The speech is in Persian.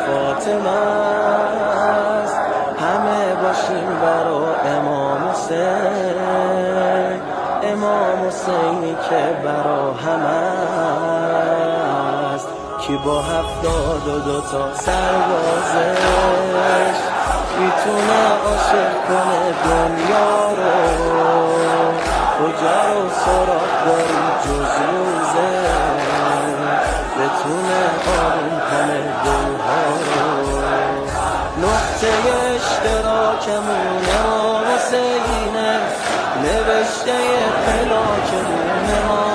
فاطمه است. همه باشیم برا امام حسین، امام حسینی که برا همه است. کی با 72 تا سربازش میتونه عاشق کنه دنیا رو؟ کجا رو سراغ داری جز روزه بتونه آروم کنه دلها رو؟ نقطه اشتراکمون امام حسینه، نوشته پلاکمون